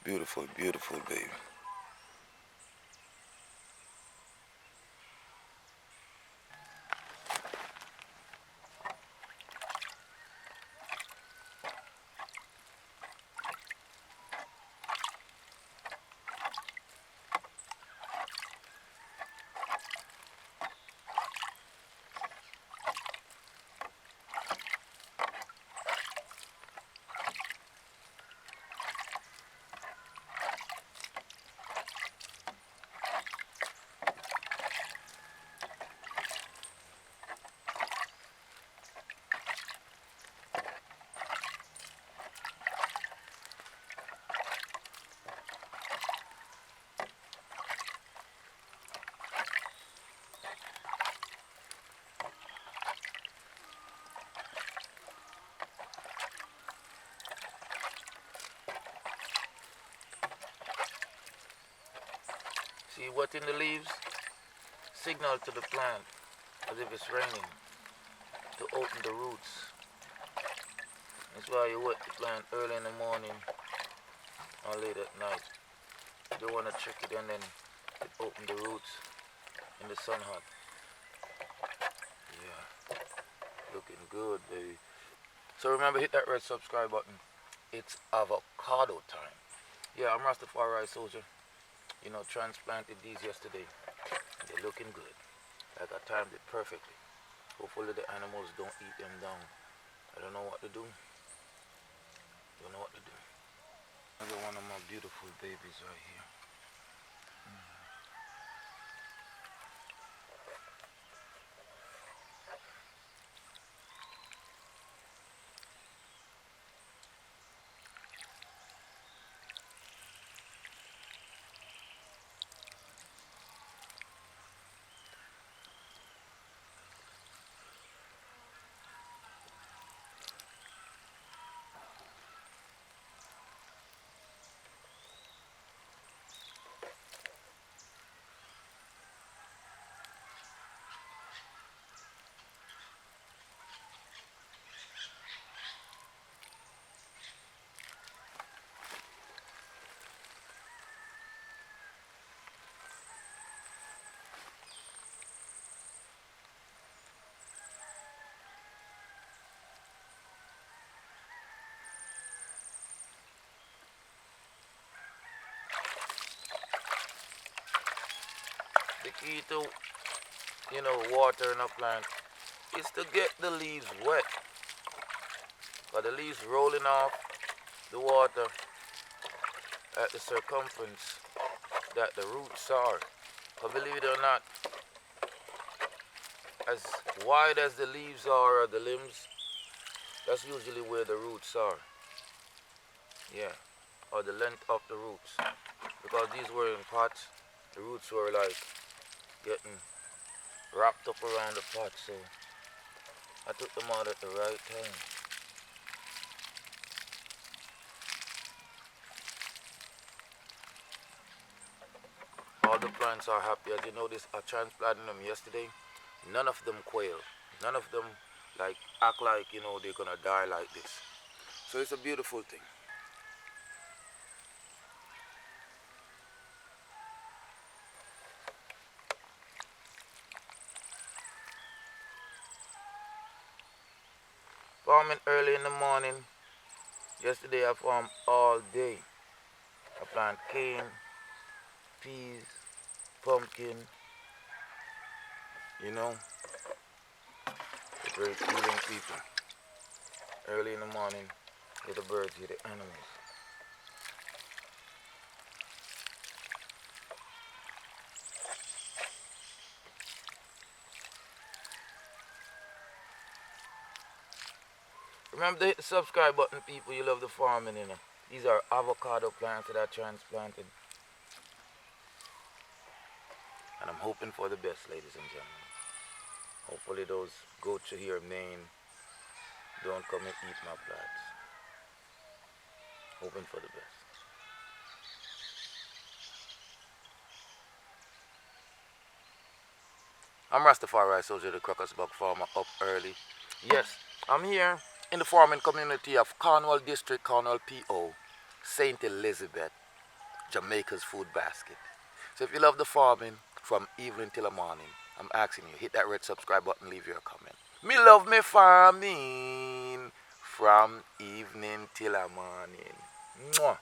Beautiful, beautiful, baby. See what in the leaves? Signal to the plant as if it's raining to open the roots. That's why you wet the plant early in the morning or late at night. You don't want to trick it and then it open the roots in the sun hot. Yeah, looking good, baby. So remember, hit that red subscribe button. It's avocado time. Yeah, I'm Rastafari soldier. You know, transplanted these yesterday. They're looking good. Like I timed it perfectly. Hopefully the animals don't eat them down. I don't know what to do. Don't know what to do. Another one of my beautiful babies right here. The key to, watering a plant is to get the leaves wet. But the leaves rolling off the water at the circumference that the roots are. But believe it or not, as wide as the leaves are or the limbs, that's usually where the roots are. Yeah, or the length of the roots. Because these were in pots, the roots were like getting wrapped up around the pot, so I took them out at the right time. All the plants are happy. As you notice, I transplanted them yesterday. None of them quail. None of them act like they're gonna die like this. So it's a beautiful thing. Farming early in the morning. Yesterday I farmed all day. I plant cane, peas, pumpkin. The great healing people. Early in the morning, hear the birds, hear the animals. Remember to hit the subscribe button, people. You love the farming, These are avocado plants that I transplanted. And I'm hoping for the best, ladies and gentlemen. Hopefully those goats you hear Maine don't come and eat my plants. Hoping for the best. I'm Rastafari soldier, the Crocus farmer, up early. Yes, I'm here in the farming community of Cornwall District, Cornwall PO, St. Elizabeth. Jamaica's food basket. So if you love the farming from evening till the morning, I'm asking you, hit that red subscribe button, leave your comment. Me love me farming from evening till the morning. Mwah.